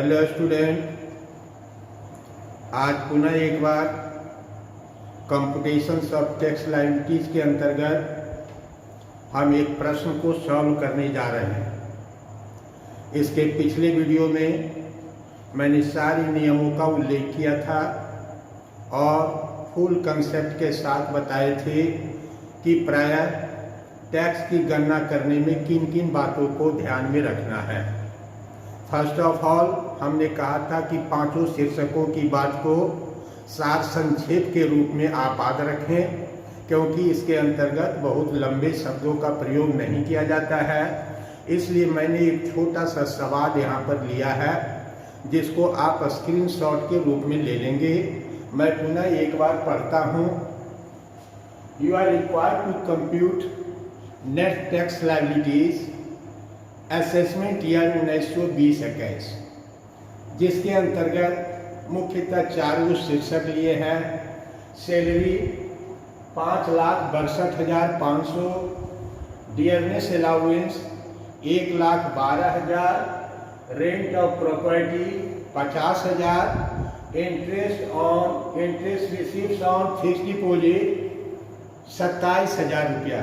Hello student, आज पुनः एक बार कंप्यूटेशंस ऑफ टेक्स्ट लाइब्रेरीज के अंतर्गत हम एक प्रश्न को सॉल्व करने जा रहे हैं। इसके पिछले वीडियो में मैंने सारे नियमों का उल्लेख किया था और फुल कंसेप्ट के साथ बताए थे कि प्रायः टैक्स की गणना करने में किन किन बातों को ध्यान में रखना है। फर्स्ट ऑफ ऑल हमने कहा था कि पांचों शीर्षकों की बात को सार संक्षेप के रूप में आप याद रखें, क्योंकि इसके अंतर्गत बहुत लंबे शब्दों का प्रयोग नहीं किया जाता है। इसलिए मैंने एक छोटा सा सवाल यहाँ पर लिया है जिसको आप स्क्रीनशॉट के रूप में ले लेंगे। मैं पुनः एक बार पढ़ता हूँ। You are required to compute net tax liabilities assessment year 1920-21, जिसके अंतर्गत मुख्यतः चार शीर्षक लिए हैं। Salary 5,62,500, dearness allowance 1,12,000, rent of property 50,000, interest receives on fixed deposit 27,000 रुपया।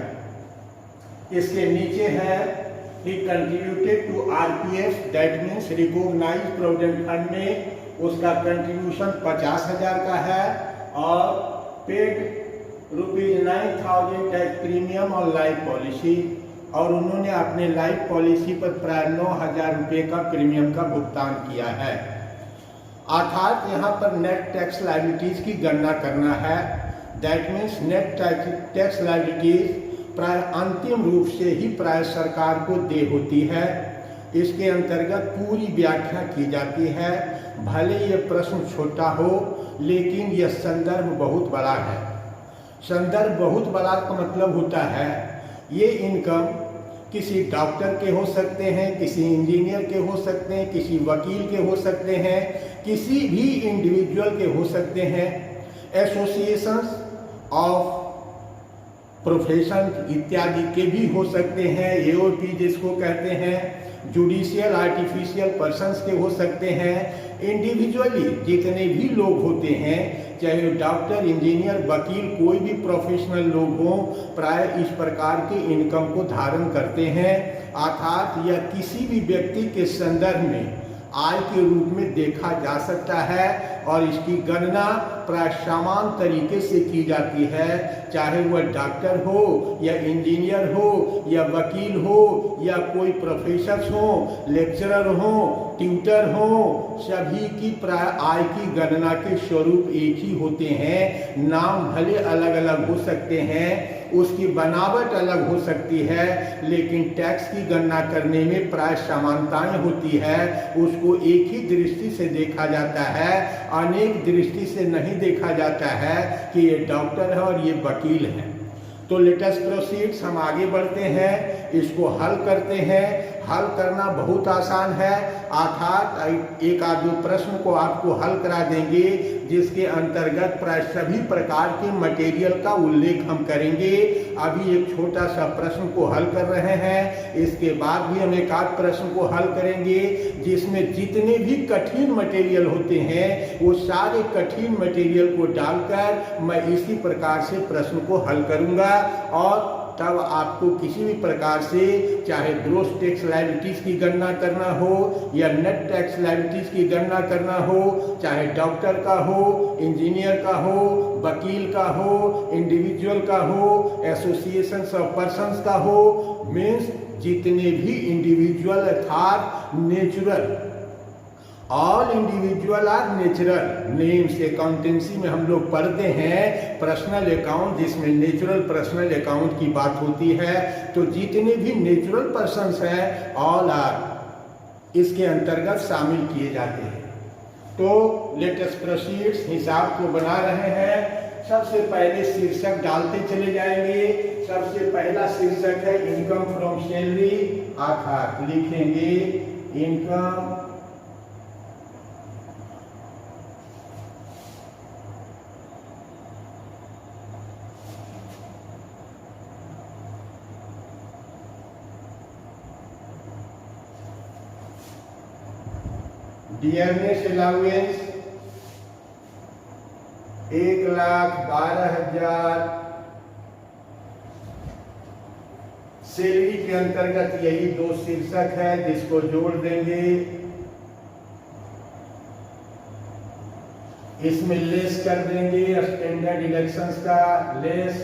इसके नीचे है he contributed to RPF, that means recognise provident fund में उसका कंट्रीब्यूशन 50,000 का है और पेड ₹9,000 टैक्स प्रीमियम और लाइफ पॉलिसी, और उन्होंने अपने लाइफ पॉलिसी पर प्राय 9,000 रुपये का प्रीमियम का भुगतान किया है। अर्थात यहाँ पर नेट टैक्स लायबिलिटीज की गणना करना है। That means net tax liabilities प्राय अंतिम रूप से ही प्राय सरकार को देय होती है। इसके अंतर्गत पूरी व्याख्या की जाती है। भले ये प्रश्न छोटा हो लेकिन यह संदर्भ बहुत बड़ा है। संदर्भ बहुत बड़ा का मतलब होता है ये इनकम किसी डॉक्टर के हो सकते हैं, किसी इंजीनियर के हो सकते हैं, किसी वकील के हो सकते हैं, किसी भी इंडिविजुअल के हो सकते हैं, एसोसिएशंस ऑफ प्रोफेशन इत्यादि के भी हो सकते हैं, एओपी जिसको कहते हैं, जुडिशियल आर्टिफिशियल पर्सन्स के हो सकते हैं। इंडिविजुअली जितने भी लोग होते हैं, चाहे डॉक्टर, इंजीनियर, वकील, कोई भी प्रोफेशनल लोग हों, प्राय इस प्रकार के इनकम को धारण करते हैं। अर्थात यह किसी भी व्यक्ति के संदर्भ में आय के रूप में देखा जा सकता है और इसकी गणना प्राय समान तरीके से की जाती है, चाहे वह डॉक्टर हो या इंजीनियर हो या वकील हो या कोई प्रोफेसर हो, लेक्चरर हो, ट्यूटर हो, सभी की प्राय आय की गणना के स्वरूप एक ही होते हैं। नाम भले अलग अलग हो सकते हैं, उसकी बनावट अलग हो सकती है, लेकिन टैक्स की गणना करने में प्राय समानताएं होती है। उसको एक ही दृष्टि से देखा जाता है, अनेक दृष्टि से नहीं देखा जाता है कि ये डॉक्टर है और ये वकील है। तो लेट अस प्रोसीड, हम आगे बढ़ते हैं, इसको हल करते हैं। हल करना बहुत आसान है, अर्थात एक आध दो प्रश्न को आपको हल करा देंगे जिसके अंतर्गत प्राय सभी प्रकार के मटेरियल का उल्लेख हम करेंगे। अभी एक छोटा सा प्रश्न को हल कर रहे हैं, इसके बाद भी हम एक आध प्रश्न को हल करेंगे जिसमें जितने भी कठिन मटेरियल होते हैं वो सारे कठिन मटेरियल को डालकर मैं इसी प्रकार से प्रश्न को हल करूंगा। और तब आपको किसी भी प्रकार से चाहे ग्रॉस टैक्स लायबिलिटीज की गणना करना हो या नेट टैक्स लायबिलिटीज की गणना करना हो, चाहे डॉक्टर का हो, इंजीनियर का हो, वकील का हो, इंडिविजुअल का हो, एसोसिएशंस ऑफ पर्सन्स का हो, मीन्स जितने भी इंडिविजुअल अर्थात natural, all individual are natural names. Accountancy में हम लोग पढ़ते हैं पर्सनल अकाउंट, जिसमें नेचुरल पर्सनल अकाउंट की बात होती है। तो जितने भी नेचुरल पर्सन्स हैं ऑल आर इसके अंतर्गत शामिल किए जाते हैं। तो लेट अस प्रोसीड, हिसाब को बना रहे हैं। सबसे पहले शीर्षक डालते चले जाएंगे। सबसे पहला शीर्षक है इनकम फ्रॉम सैलरी, अर्थात लिखेंगे इनकम डियरनेस अलाउंस 1,12,000। सैलरी के अंतर्गत यही दो शीर्षक है जिसको जोड़ देंगे। इसमें लेस कर देंगे स्टैंडर्ड इलेक्शंस का लेस।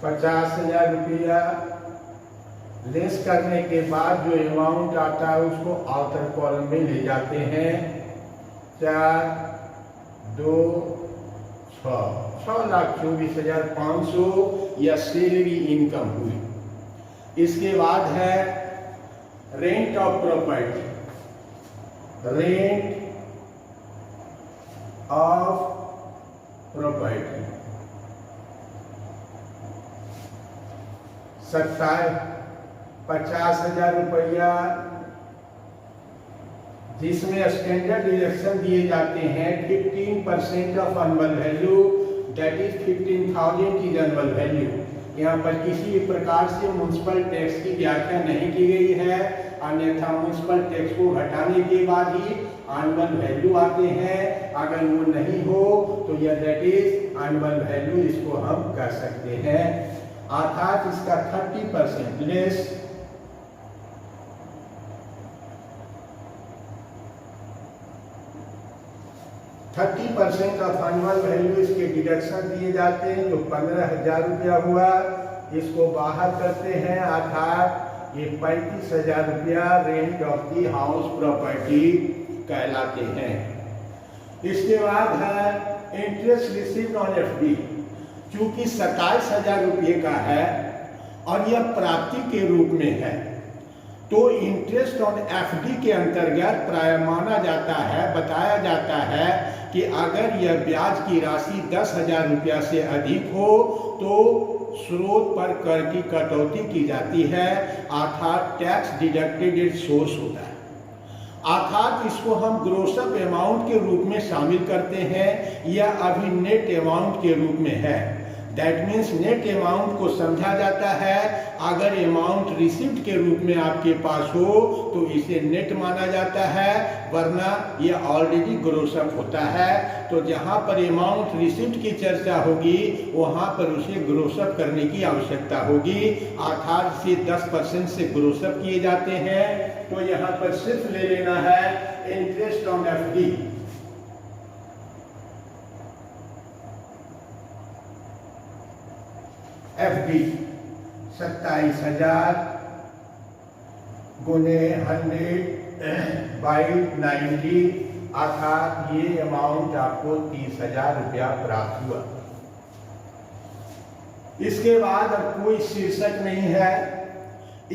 ₹50,000 लेस करने के बाद जो अमाउंट आता है उसको आउटर कॉलम में ले जाते हैं। 4, 2, 6,24,500 या सैलरी इनकम हुई। इसके बाद है rent of property. Rent of property 50,000 रुपया, जिसमें स्टैंडर्ड डिडक्शन दिए जाते हैं 15% of annual value, that is 15,000 की एनुअल वैल्यू। यहाँ पर किसी भी प्रकार से म्युनिसिपल टैक्स की व्याख्या नहीं की गई है, अन्यथा म्युनिसिपल टैक्स को घटाने के बाद ही एनुअल वैल्यू आते हैं। अगर वो नहीं हो तो यह दैट इज एनुअल वैल्यू इसको हम कह सकते हैं। अर्थात इसका 30% लेस 30% ऑफ एनुअल वैल्यू इसके डिडक्शन दिए जाते हैं जो 15,000 रुपया हुआ। इसको बाहर करते हैं अर्थात ये 35,000 रुपया rent of the house property कहलाते हैं। इसके बाद है इंटरेस्ट रिसीव्ड ऑन एफडी। चूंकि 27,000 रुपये का है और यह प्राप्ति के रूप में है तो इंटरेस्ट ऑन एफडी के अंतर्गत प्राय माना जाता है, बताया जाता है कि अगर यह ब्याज की राशि 10,000 रुपया से अधिक हो तो स्रोत पर कर की कटौती की जाती है, अर्थात टैक्स डिडक्टेड एट सोर्स होता है। अर्थात इसको हम ग्रोस अप अमाउंट के रूप में शामिल करते हैं या अभी नेट अमाउंट के रूप में है। दैट मीन्स नेट अमाउंट को समझा जाता है। अगर अमाउंट रिसिप्ट के रूप में आपके पास हो तो इसे नेट माना जाता है, वरना यह ऑलरेडी ग्रोस अप होता है। तो जहां पर अमाउंट रिसिप्ट की चर्चा होगी वहां पर उसे ग्रोस अप करने की आवश्यकता होगी, अर्थात इसे 10% से ग्रोस अप किए जाते हैं। तो यहां पर सिर्फ ले लेना है इंटरेस्ट ऑन एफडी। एफडी 27,000 गुने 100/90, अर्थात ये अमाउंट आपको 30,000 रुपया प्राप्त हुआ। इसके बाद अब कोई शीर्षक नहीं है।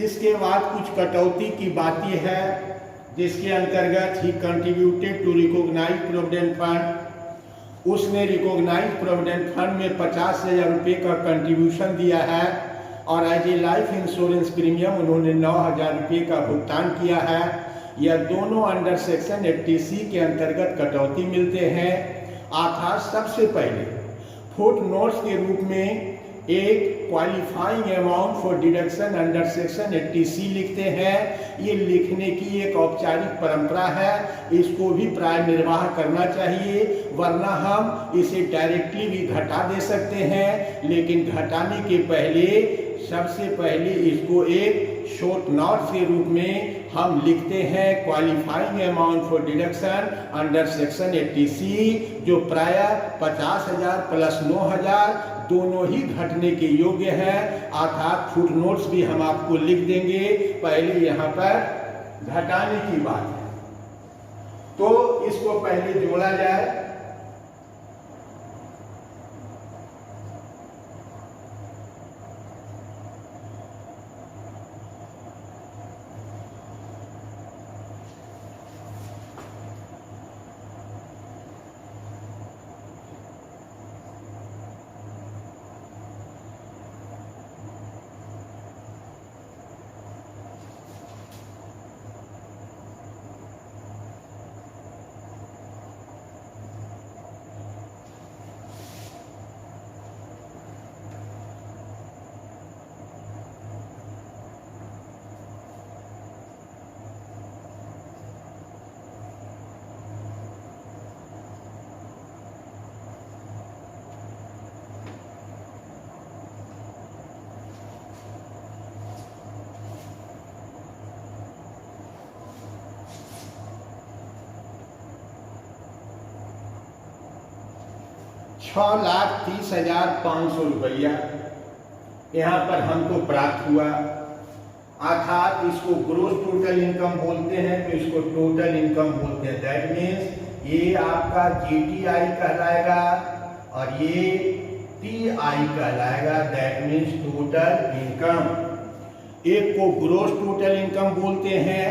इसके बाद कुछ कटौती की बातें है जिसके अंतर्गत ही contributed to recognised provident fund. उसने रिकॉग्नाइज प्रोविडेंट फंड में 50,000 रुपये का कंट्रीब्यूशन दिया है और as a life insurance premium उन्होंने 9,000 रुपये का भुगतान किया है। यह दोनों अंडर सेक्शन 80C के अंतर्गत कटौती मिलते हैं। अर्थात सबसे पहले फुट नोट्स के रूप में एक qualifying amount for deduction under section 80C लिखते हैं। ये लिखने की एक औपचारिक परंपरा है, इसको भी प्राय निर्वाह करना चाहिए, वरना हम इसे डायरेक्टली भी घटा दे सकते हैं। लेकिन घटाने के पहले सबसे पहले इसको एक शॉर्ट नोट के रूप में हम लिखते हैं qualifying amount for deduction under section 80C, जो प्राय 50,000 प्लस 9,000 दोनों ही घटने के योग्य है। अर्थात फुट नोट्स भी हम आपको लिख देंगे। पहले यहाँ पर घटाने की बात है तो इसको पहले जोड़ा जाए। 6,30,500 रुपया यहाँ पर हमको प्राप्त हुआ। अर्थात इसको ग्रोस टोटल इनकम बोलते हैं, तो इसको टोटल इनकम बोलते हैं। दैट मीन्स ये आपका GTI कहलाएगा और ये TI कहलाएगा। That means total income. एक को ग्रोस टोटल इनकम बोलते हैं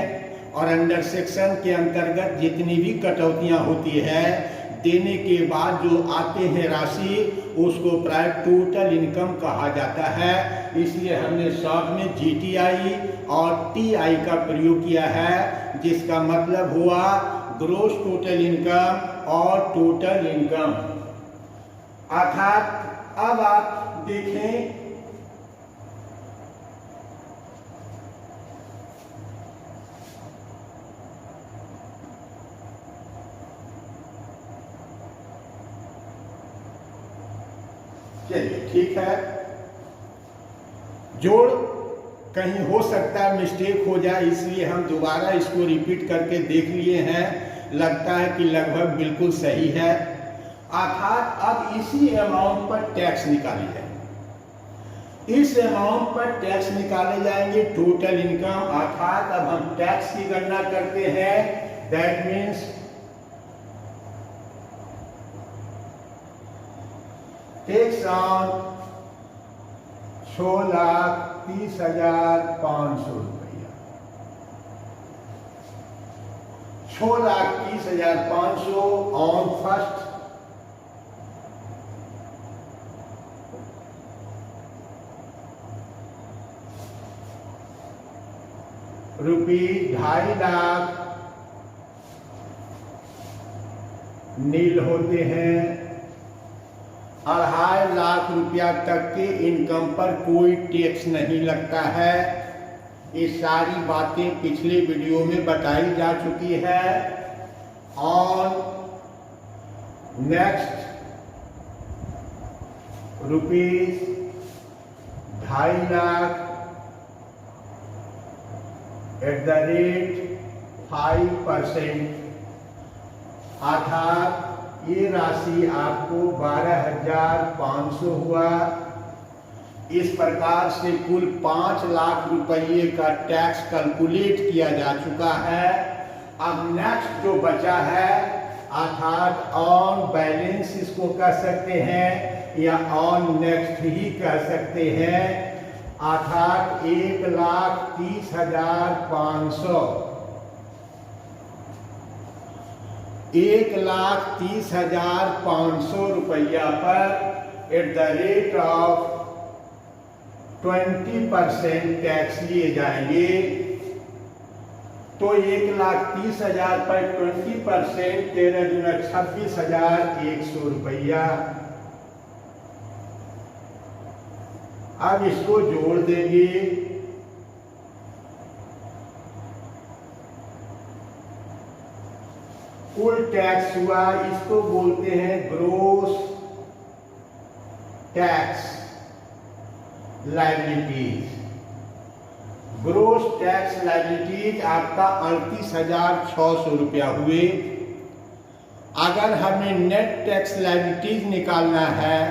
और अंडर सेक्शन के अंतर्गत जितनी भी कटौतियां होती है देने के बाद जो आते हैं राशि, उसको प्राय टोटल इनकम कहा जाता है। इसलिए हमने शॉर्ट में GTI और TI का प्रयोग किया है, जिसका मतलब हुआ ग्रोस टोटल इनकम और टोटल इनकम। अर्थात अब आप देखें चलिए ठीक है, जोड़ कहीं हो सकता है मिस्टेक हो जाए, इसलिए हम दोबारा इसको रिपीट करके देख लिए हैं। लगता है कि लगभग बिल्कुल सही है। अर्थात अब इसी अमाउंट पर टैक्स निकाले जाएंगे। इस अमाउंट पर टैक्स निकाले जाएंगे टोटल इनकम। अर्थात अब हम टैक्स की गणना करते हैं। दैट मीन्स टैक्स ऑन 6,30,500 रुपया। 6,30,500 ऑन फर्स्ट ₹2.5 लाख नील होते हैं। 2.5 लाख रुपया तक के इनकम पर कोई टैक्स नहीं लगता है। ये सारी बातें पिछले वीडियो में बताई जा चुकी है। ऑन नेक्स्ट ₹2.5 लाख @5%, अर्थात ये राशि आपको 12,500 हुआ। इस प्रकार से कुल 5 लाख रुपये का टैक्स कैलकुलेट किया जा चुका है। अब नेक्स्ट जो बचा है, अर्थात ऑन बैलेंस इसको कह सकते हैं या ऑन नेक्स्ट ही कह सकते हैं। अर्थात 1,30,500 1,30,500 रुपया पर @20% टैक्स लिए जाएंगे। तो 1,30,000 पर 20% 13 दूना 26,100 रुपया। अब इसको जोड़ देंगे। कुल टैक्स हुआ, इसको बोलते हैं gross tax liabilities. Gross tax liabilities आपका 38,600 रुपया हुए। अगर हमें नेट टैक्स लायबिलिटीज निकालना है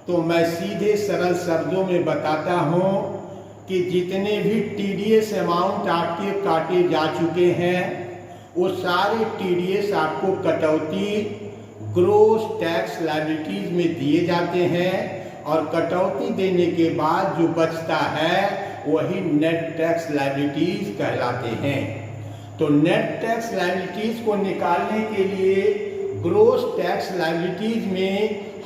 तो मैं सीधे सरल शब्दों में बताता हूं कि जितने भी TDS अमाउंट आपके काटे जा चुके हैं, वो सारे TDS आपको कटौती ग्रोस टैक्स लायबिलिटीज में दिए जाते हैं और कटौती देने के बाद जो बचता है वही नेट टैक्स लायबिलिटीज कहलाते हैं। तो नेट टैक्स लायबिलिटीज को निकालने के लिए ग्रोस टैक्स लायबिलिटीज में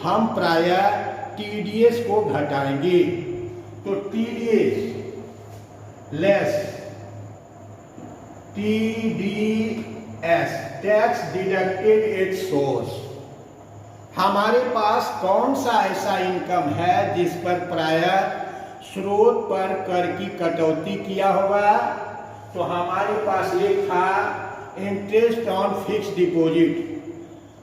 हम प्रायः TDS को घटाएंगे। तो TDS less TDS tax deducted at source. हमारे पास कौन सा ऐसा इनकम है जिस पर प्रायः स्रोत पर कर की कटौती किया होगा? तो हमारे पास एक था इंटरेस्ट ऑन फिक्स डिपॉजिट।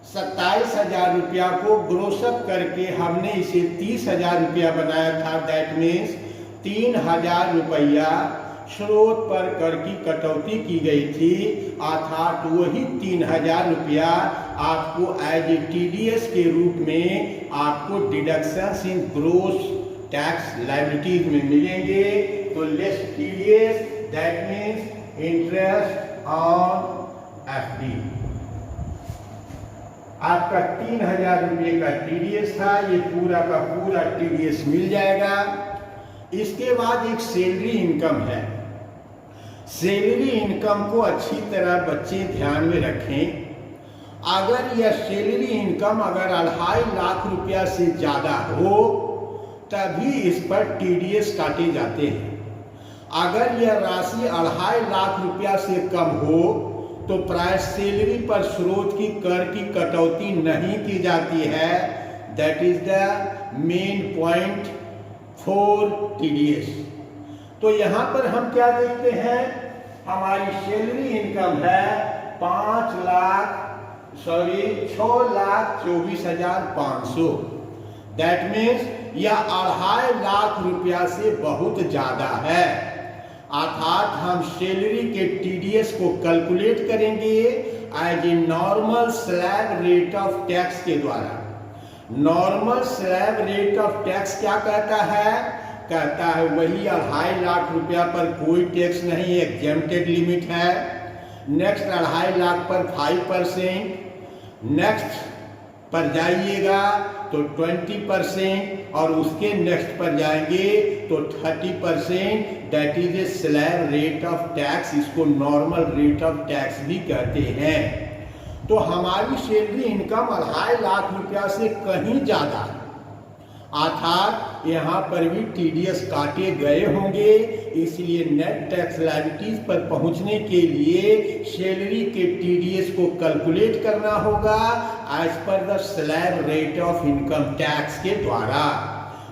27,000 रुपया को ग्रोसअप करके हमने इसे 30,000 रुपया बनाया था। दैट मीन्स 3,000 रुपया स्रोत पर कर की कटौती की गई थी, अर्थात वही 3,000 रुपया आपको एज ए TDS के रूप में आपको डिडक्शंस इन ग्रोस टैक्स लायबिलिटीज में मिलेंगे। तो less TDS, that means interest on FD। आपका 3,000 रुपये का TDS था, ये पूरा का पूरा TDS मिल जाएगा। इसके बाद एक सैलरी इनकम है। सैलरी इनकम को अच्छी तरह बच्चे ध्यान में रखें। अगर यह सैलरी इनकम अगर 2.5 लाख रुपया से ज़्यादा हो तभी इस पर TDS काटे जाते हैं। अगर यह राशि 2.5 लाख रुपया से कम हो तो प्राय सैलरी पर स्रोत की कर की कटौती नहीं की जाती है। That is the main point for TDS। तो यहाँ पर हम क्या देखते हैं, हमारी सैलरी इनकम है 6,24,500। दैट मीन्स यह 2.5 लाख रुपया से बहुत ज्यादा है, अर्थात हम सैलरी के TDS को कैलकुलेट करेंगे as a normal slab rate of tax के द्वारा। Normal slab rate of tax क्या कहता है? कहता है वही 2.5 लाख रुपया पर कोई टैक्स नहीं, एग्जेम्प्टेड लिमिट है। नेक्स्ट 2.5 लाख पर 5%, नेक्स्ट पर जाइएगा तो 20% और उसके नेक्स्ट पर जाएंगे तो 30%। That is a slab rate of tax, इसको नॉर्मल रेट ऑफ टैक्स भी कहते हैं। तो हमारी सैलरी इनकम 2.5 लाख रुपया से कहीं ज्यादा, अर्थात यहाँ पर भी TDS काटे गए होंगे। इसलिए नेट टैक्स लायबिलिटीज पर पहुंचने के लिए सैलरी के TDS को कैलकुलेट करना होगा as per the slab rate of income tax के द्वारा।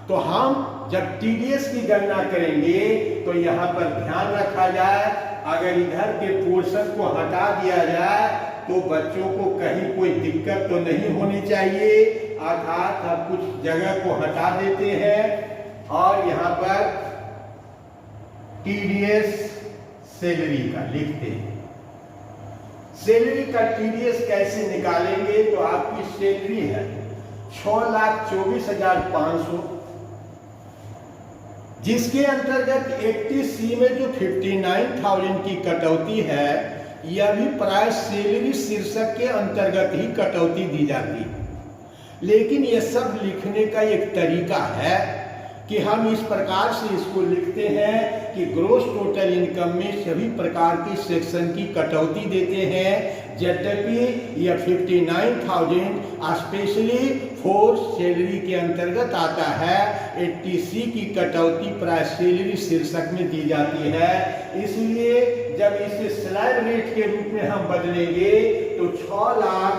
तो हम जब TDS की गणना करेंगे तो यहाँ पर ध्यान रखा जाए, अगर इधर के पोर्शन को हटा दिया जाए तो बच्चों को कहीं कोई दिक्कत तो नहीं होनी चाहिए। अर्थात हम कुछ जगह को हटा देते हैं और यहाँ पर TDS सैलरी का लिखते हैं। सैलरी का TDS कैसे निकालेंगे? तो आपकी सैलरी है 6,24,500, जिसके अंतर्गत 80C में जो 59,000 की कटौती है, यह भी प्राय सैलरी शीर्षक के अंतर्गत ही कटौती दी जाती है। लेकिन यह सब लिखने का एक तरीका है कि हम इस प्रकार से इसको लिखते हैं कि ग्रोस टोटल इनकम में सभी प्रकार के सेक्शन की कटौती देते हैं। यद्यपि यह 59,000 स्पेशली फॉर सैलरी के अंतर्गत आता है, 80C की कटौती प्राय सैलरी शीर्षक में दी जाती है। इसलिए जब इसे स्लैब रेट के रूप में हम बदलेंगे तो 6 लाख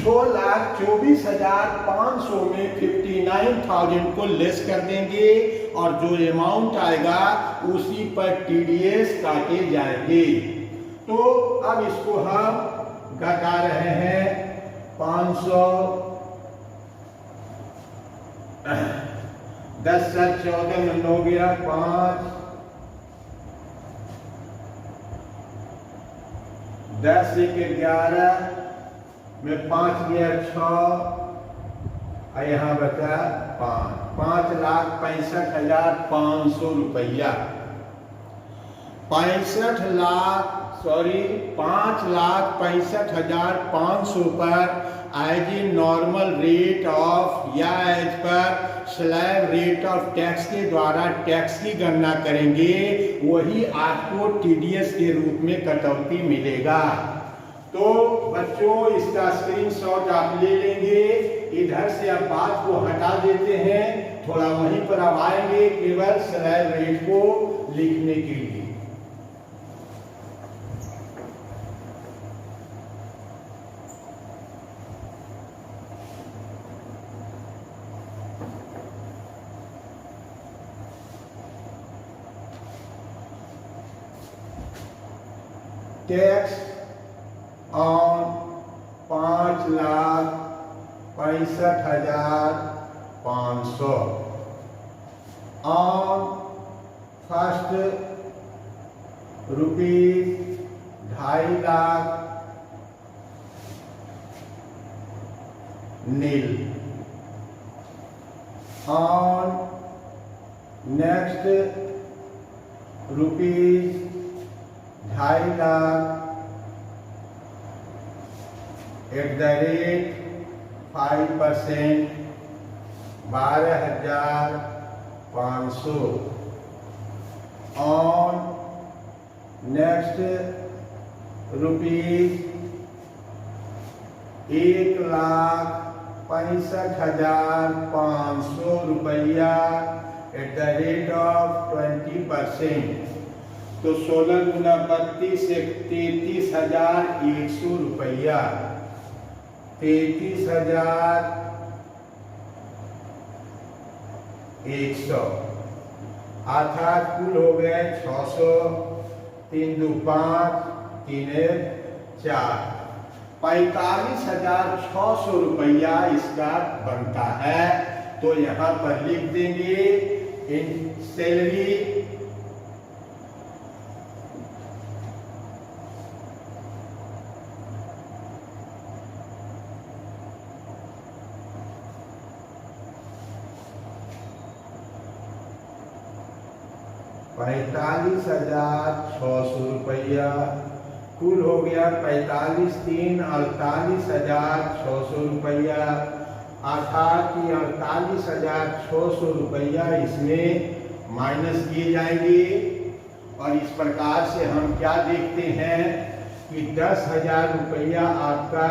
6,24,500 में 59,000 को लेस कर देंगे और जो अमाउंट आएगा उसी पर TDS काटे जाएंगे। तो अब इसको हम घटा रहे हैं 500, 10 से 14 में हो गया 5, 10 से 11 में 5 गया 6 और यहाँ बचा 5,65,500 रुपया। 5,65,500 पर as a normal rate of या एज पर स्लैब रेट ऑफ टैक्स के द्वारा टैक्स की गणना करेंगे, वही आपको TDS के रूप में कटौती मिलेगा। तो बच्चों इसका स्क्रीनशॉट आप ले लेंगे। इधर से आप बात को हटा देते हैं, थोड़ा वहीं पर आप आएंगे केवल स्लैब रेट को लिखने के लिए। Tax on 5,65,500 on first ₹2,50,000 nil on next ₹2,50,000 @5% 12,500 on next ₹1,65,500 @20%। तो 16 गुना 32 से 33,100 रुपया, 33,100 अर्थात कुल हो गए 600, 3 2 5, 3 1 4, 45,600 रुपया इसका बनता है। तो यहाँ पर लिख देंगे इन सैलरी ₹45,600 कुल हो गया 45 3 ₹48,600 अर्थात कि ₹48,600 इसमें माइनस किए जाएंगे। और इस प्रकार से हम क्या देखते हैं कि ₹10,000 आपका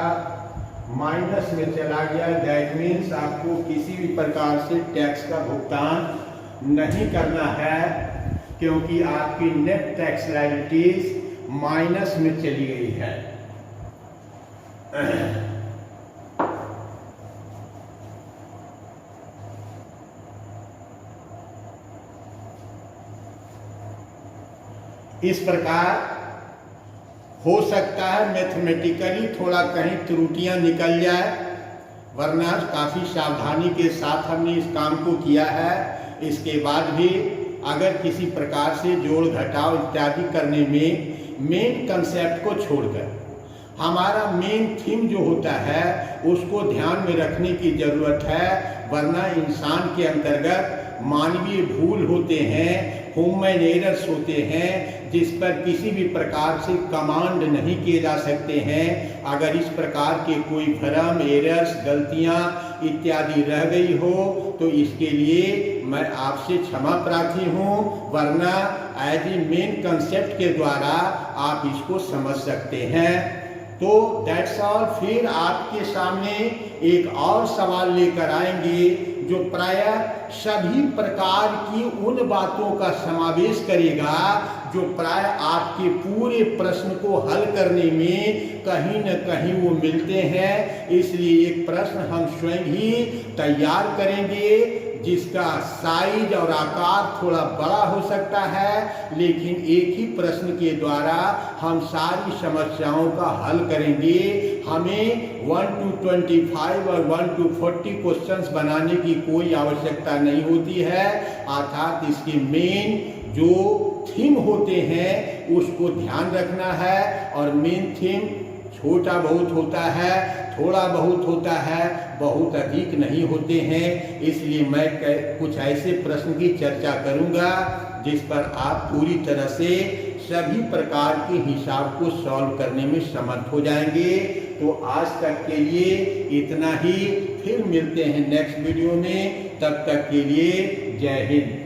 माइनस में चला गया। दैट मीन्स आपको किसी भी प्रकार से टैक्स का भुगतान नहीं करना है, क्योंकि आपकी नेट टैक्स लायबिलिटीज माइनस में चली गई है। इस प्रकार हो सकता है मैथमेटिकली थोड़ा कहीं त्रुटियां निकल जाए, वरना काफी सावधानी के साथ हमने इस काम को किया है। इसके बाद भी अगर किसी प्रकार से जोड़ घटाव इत्यादि करने में मेन कंसेप्ट को छोड़कर हमारा मेन थीम जो होता है उसको ध्यान में रखने की जरूरत है, वरना इंसान के अंतर्गत मानवीय भूल होते हैं, ह्यूमन एरर्स होते हैं, जिस पर किसी भी प्रकार से कमांड नहीं किए जा सकते हैं। अगर इस प्रकार के कोई भ्रम, एरर्स, गलतियां इत्यादि रह गई हो तो इसके लिए मैं आपसे क्षमा प्रार्थी हूँ, वरना एज ए मेन कंसेप्ट के द्वारा आप इसको समझ सकते हैं। तो दैट्स ऑल। फिर आपके सामने एक और सवाल लेकर आएंगे जो प्रायः सभी प्रकार की उन बातों का समावेश करेगा जो प्राय आपके पूरे प्रश्न को हल करने में कहीं न कहीं वो मिलते हैं। इसलिए एक प्रश्न हम स्वयं ही तैयार करेंगे जिसका साइज और आकार थोड़ा बड़ा हो सकता है, लेकिन एक ही प्रश्न के द्वारा हम सारी समस्याओं का हल करेंगे। हमें 1 to 25 और 1 to 40 क्वेश्चंस बनाने की कोई आवश्यकता नहीं होती है। अर्थात इसके मेन जो थीम होते हैं उसको ध्यान रखना है, और मेन थीम छोटा बहुत होता है, थोड़ा बहुत होता है, बहुत अधिक नहीं होते हैं। इसलिए मैं कुछ ऐसे प्रश्न की चर्चा करूंगा जिस पर आप पूरी तरह से सभी प्रकार के हिसाब को सॉल्व करने में समर्थ हो जाएंगे। तो आज तक के लिए इतना ही, फिर मिलते हैं नेक्स्ट वीडियो में। तब तक के लिए जय हिंद।